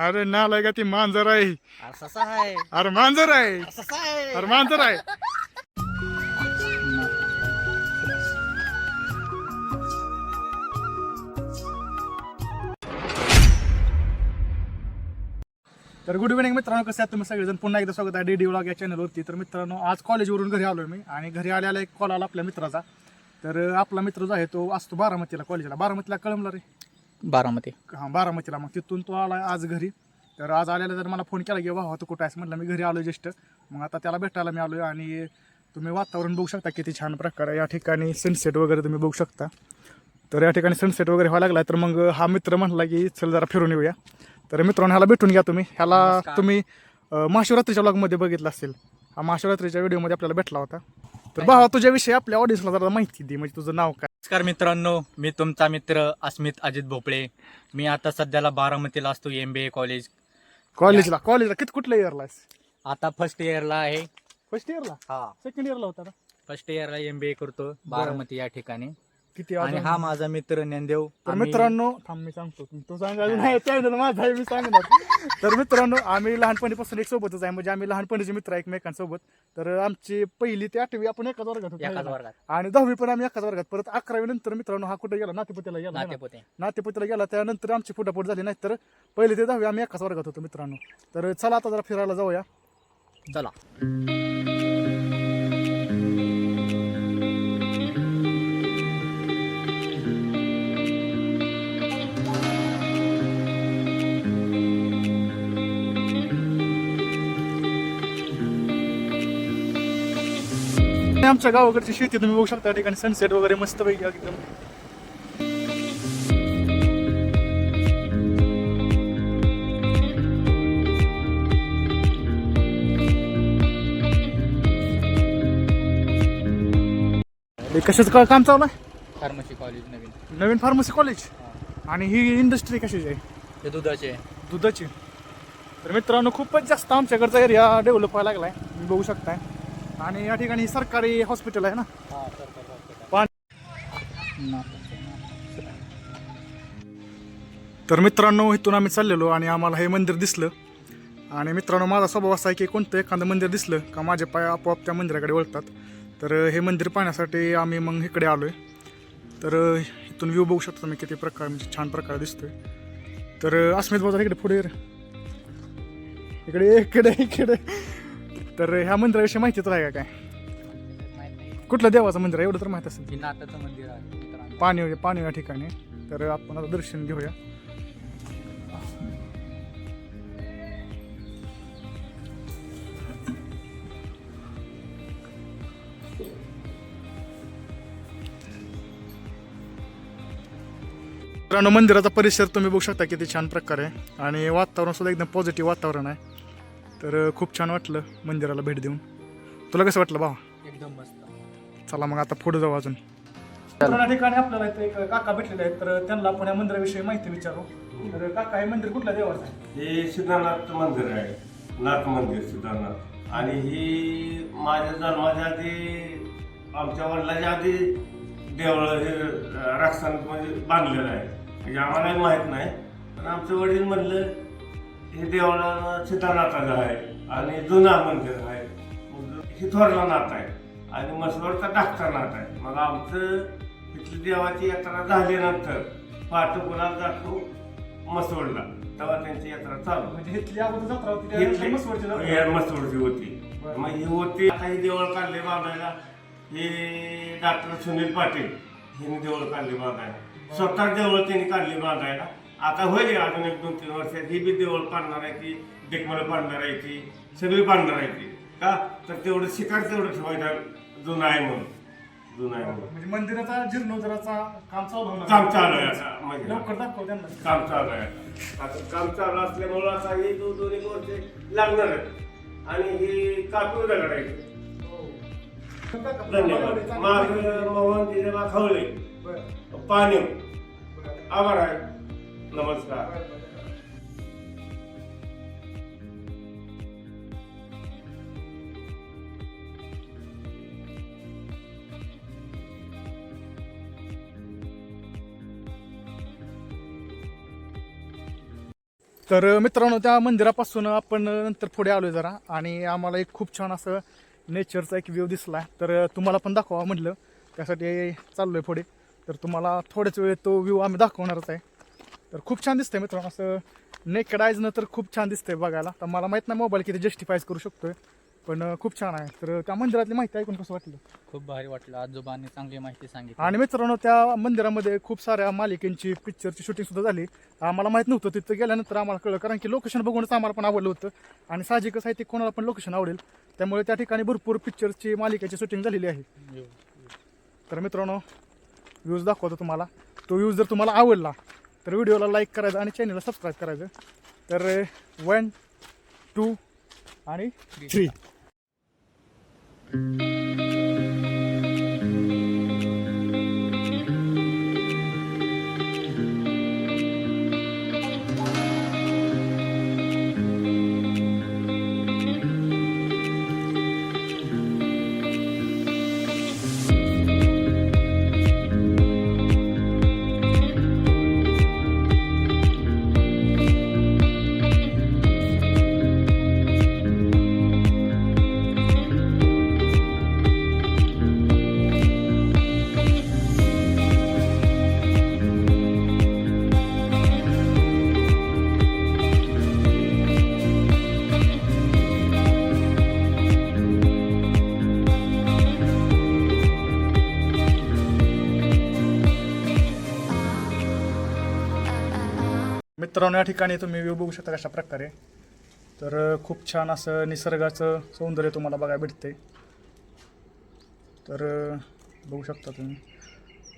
अरे नालाय का ती मांजर आहे. ससा आहे. अरे मांजर आहे. ससा आहे. अरे मांजर आहे. तर गुड इव्हनिंग मित्रांनो, कसं आहे तुम्ही सगळेजण. पुन्हा एकदा स्वागत आहे DD व्लॉग या चॅनलवरती. तर मित्रांनो, आज कॉलेजवरून घरी आलोय मी आणि घरी आल्याला एक कॉल आला आपल्या मित्राचा. तर आपला मित्र जो आहे तो असतो बारामतीला, कॉलेजला. बारामतीला कळमला रे. बारामती. हां, बारामतीला. मग तिथून तो आला आज घरी. तर आज आल्याला तर मला फोन केला की भावा तू कुठं आहेस. म्हटलं मी घरी आलो जस्ट. मग आता त्याला भेटायला मी आलोय आणि तुम्ही वातावरण बघू शकता किती छान प्रकार आहे या ठिकाणी. सनसेट वगैरे तुम्ही बघू शकता. तर या ठिकाणी सनसेट वगैरे व्हायला लागला. तर मग हा मित्र म्हटला की चल जरा फिरून येऊया. तर मित्रांनो, ह्याला भेटून घ्या तुम्ही. ह्याला तुम्ही महाशिवरात्रीच्या व्लॉगमध्ये बघितलं असेल. हा महाशिवरात्रीच्या व्हिडिओमध्ये आपल्याला भेटला होता. तर भावा तुझ्याविषयी आपल्या ऑडियन्सला जरा माहिती दे, म्हणजे तुझं नाव काय. नमस्कार मित्रांनो, मी तुमचा मित्र अस्मित अजित भोपळे. मी आता सध्याला बारामतीला असतो MBA कॉलेजला किती कुठल्या इयरला आहेस. आता फर्स्ट इयरला आहे. फर्स्ट इयरला. हा, सेकंड इयरला होता ना. फर्स्ट इयरला MBA करतो बारामती या ठिकाणी. किती आणि हा माझा मित्र ज्ञानदेव. तर मित्रांनो, थांब मी सांगतो. तू सांगायला नाही चॅनल माझा आहे, मी सांगणार. तर मित्रांनो, आम्ही लहानपणीपासून एक सोबतच आहे. म्हणजे आम्ही लहानपणीचे मित्र आहे एकमेकांसोबत. तर आमची 1ली ते 8वी आपण एकाच वर्गात एकाच होतो वर्गात. आणि 10वी पण आम्ही एकाच वर्गात. परत 11वी नंतर मित्रांनो हा कुठे गेला, नातेपुतेला गेला ना. नातेपुते. नातेपुतेला गेला, त्यानंतर आमची फुटाफूट झाली. नाही तर 1ली ते 10वी आम्ही एकाच वर्गात होतो मित्रांनो. तर चला आता जरा फिरायला जाऊया. चला. आमच्या गावाकडची शेती तुम्ही बघू शकता. त्या ठिकाणी सनसेट वगैरे मस्त पैकी एकदम. कशाचं काम चालू आहे. फार्मसी कॉलेज नवीन फार्मसी कॉलेज. आणि ही इंडस्ट्री कशाची आहे. हे दुधाचे. दुधाची. तर मित्रांनो, खूपच जास्त आमच्याकडचा एरिया डेव्हलप व्हायला लागलाय, तुम्ही बघू शकताय. आणि या ठिकाणी सरकारी हॉस्पिटल आहे ना. तर मित्रांनो, इथून आम्ही चाललेलो आणि आम्हाला हे मंदिर दिसलं. आणि मित्रांनो, माझा स्वभाव असा आहे की कोणतं एखादं मंदिर दिसलं का माझे पाय आपोआप त्या मंदिराकडे वळतात. तर हे मंदिर पाहण्यासाठी आम्ही मग इकडे आलो आहे. तर इथून व्ह्यू बघू शकतो तुम्ही किती प्रकार, म्हणजे छान प्रकार दिसतोय. तर अस्मित बाजार इकडे पुढे इकडे इकडे इकडे. तर ह्या मंदिराविषयी माहिती तर आहे का काय. कुठलं देवाचं मंदिर आहे एवढं तर माहित असेल. नाथाचं मंदिर आहे. पाणी या ठिकाणी. तर आपण आता दर्शन घेऊया. मित्रांनो, मंदिराचा परिसर तुम्ही बघू शकता किती छान प्रकारे आहे. आणि वातावरण सुद्धा एकदम पॉझिटिव्ह वातावरण आहे. तर खूप छान वाटलं मंदिराला भेट देऊन. तुला कसं वाटलं भावा. एकदम मस्त. चला मग आता पुढे जाऊ अजून. या ठिकाणी आपल्याला इथे एक काका भेटलेले आहेत. तर त्यांना आपण या मंदिराविषयी माहिती विचारू. तर काका, हे मंदिर कुठल्या देवाचं आहे. हे सिद्धार्थ मंदिर आहे. नाथ मंदिर सिद्धार्थ. आणि ही माझ्या जन्माच्या आधी, आमच्या वडिलांच्या आधी देवळ हे राक्षसांत म्हणजे बांधलेलं आहे. म्हणजे आम्हालाही माहीत नाही, पण आमचे वडील म्हणलं हे देवळा सिद्धार्थाचं आहे आणि जुना मंदिर आहे. हे थोरला नाथ आहे आणि मसवडचा धाकटा नाथ आहे. मग आमचं इथली देवाची यात्रा झाल्यानंतर पहाटे गुलाब जातो मसवडला, तेव्हा त्यांची यात्रा चालू. म्हणजे इथली अगोदर जत्रा होती, मसवडची होती. मग ही होती. आता ही देवळ काढले बांधायला हे डॉक्टर सुनील पाटील यांनी देवळ काढले बांधायला. स्वतः देवळ त्यांनी काढली बांधायला. आता होईल अजून 1-2-3 वर्षात ही बी देवळ पाडणार आहे ती, डेकमला पाडणार आहे ती, सगळी पाडणार आहे ती. का तर तेवढं शिकार तेवढं ठेवायचं जुनं आहे म्हणून. म्हणजे मंदिराचा जीर्णोद्धाराचा काम चालू आहे आता. म्हणजे लवकर दाखव त्यांना. काम चालू आहे आता. काम चालू असल्यामुळं आता हे 2-1 वर्ष लागणार आहे. आणि ही कापूर दगड आहे. धन्यवाद. माझं मोहन जिजेबा खवळे, पाणी. आभार आहे. नमस्कार. तर मित्रांनो त्या मंदिरापासून आपण नंतर पुढे आलोय जरा आणि आम्हाला एक खूप छान असं नेचरचा एक व्ह्यू दिसला. तर तुम्हाला पण दाखवा म्हटलं, त्यासाठी चाललोय पुढे. तर तुम्हाला थोड्याच वेळ तो व्ह्यू आम्ही दाखवणारच आहे. तर खूप छान दिसतंय मित्रांनो, असं नेकेड आयजनं तर खूप छान दिसतंय बघायला. तर मला माहीत नाही मोबाईल किती जस्टिफाईज करू शकतोय, पण खूप छान आहे. तर त्या मंदिरातली माहिती ऐकून कसं वाटलं? खूप भारी वाटलं, आजोबांनी चांगली माहिती सांगितली. आणि मित्रांनो त्या मंदिरामध्ये खूप साऱ्या मालिकेंची पिक्चरची शूटिंग सुद्धा झाली. आम्हाला माहित नव्हतं, तिथं गेल्यानंतर आम्हाला कळलं, कारण की लोकेशन बघूनच आम्हाला पण आवडलं होतं आणि साहजिकच आहे ते कोणाला पण लोकेशन आवडेल. त्यामुळे त्या ठिकाणी भरपूर पिक्चरची मालिकेची शूटिंग झालेली आहे. तर मित्रांनो व्ह्यूज दाखवतो तुम्हाला. तो व्ह्यूज जर तुम्हाला आवडला तर व्हिडिओला लाईक करायचं आणि चॅनलला सबस्क्राईब करायचं. तर 1, 2 आणि 3. मित्रांनो या ठिकाणी तुम्ही व्ह्यू बघू शकता कशा प्रकारे. तर खूप छान असं निसर्गाचं सौंदर्य तुम्हाला बघायला भेटते. तर बघू शकता तुम्ही.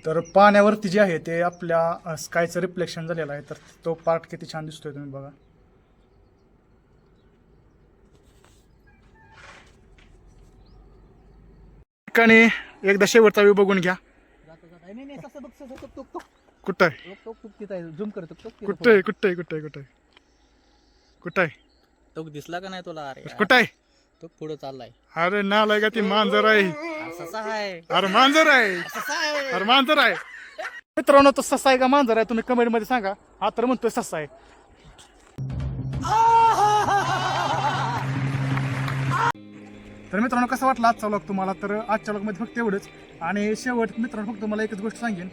तर पाण्यावरती जे आहे ते आपल्या स्कायचं रिफ्लेक्शन झालेलं आहे. तर तो पार्ट किती छान दिसतोय तुम्ही बघा. ठिकाणी एकदा शेवटचा व्ह्यू बघून घ्या. कुठं आहे झूम करतो. कुठं आहे कुठं आहे कुठं आहे कुठं आहे कुठं आहे तो दिसला का नाही तुला? अरे कुठं आहे? तो पुढे चाललाय. अरे नालाय का ती मांजर आहे. ससा आहे. अरे मांजर आहे. अरे मांजर आहे. मित्रांनो तो ससा आहे का मांजर आहे तुम्ही कमेंट मध्ये सांगा. हा तर म्हणतोय ससा आहे. तर मित्रांनो कसं वाटलं आजचा व्लॉग तुम्हाला? तर आजच्या व्लॉग मध्ये फक्त एवढंच. आणि शेवट मित्रांनो फक्त मला एकच गोष्ट सांगेन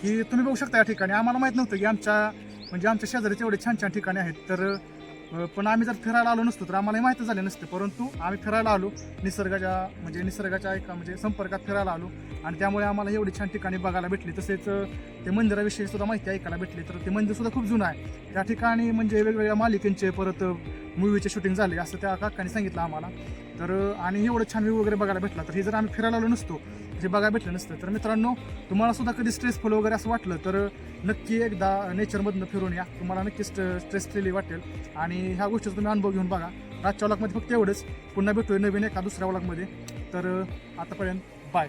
की तुम्ही बघू शकता या ठिकाणी आम्हाला माहित नव्हतं की आमच्या शेजारीच एवढे छान छान ठिकाणी आहेत. तर पण आम्ही जर फिरायला आलो नसतो तर आम्हाला माहिती झालं नसतं. परंतु आम्ही फिरायला आलो, निसर्गाच्या एका संपर्कात फिरायला आलो आणि त्यामुळे आम्हाला एवढी छान ठिकाणी बघायला भेटली. तसेच ते मंदिराविषयी सुद्धा माहिती ऐकायला भेटली. तर ते मंदिर सुद्धा खूप जुनं आहे. त्या ठिकाणी म्हणजे वेगवेगळ्या मालिकेंचे परत मूवीचे शूटिंग झाले असं त्या काकांनी सांगितलं आम्हाला. तर आणि एवढं छान व्ह्यू वगैरे बघायला भेटला. तर हे जर आम्ही फिरायला आलो नसतो, जे बघायला भेटलं नसतं. तर मित्रांनो तुम्हाला सुद्धा कधी स्ट्रेसफुल वगैरे असं वाटलं तर नक्की एकदा नेचरमधनं फिरून या. तुम्हाला नक्की स्ट्रेस फ्री वाटेल आणि ह्या गोष्टीचा तुम्ही अनुभव घेऊन बघा. आजच्या व्लॉगमध्ये फक्त एवढंच. पुन्हा भेटूया नवीन एका दुसऱ्या व्लॉगमध्ये. तर आतापर्यंत बाय.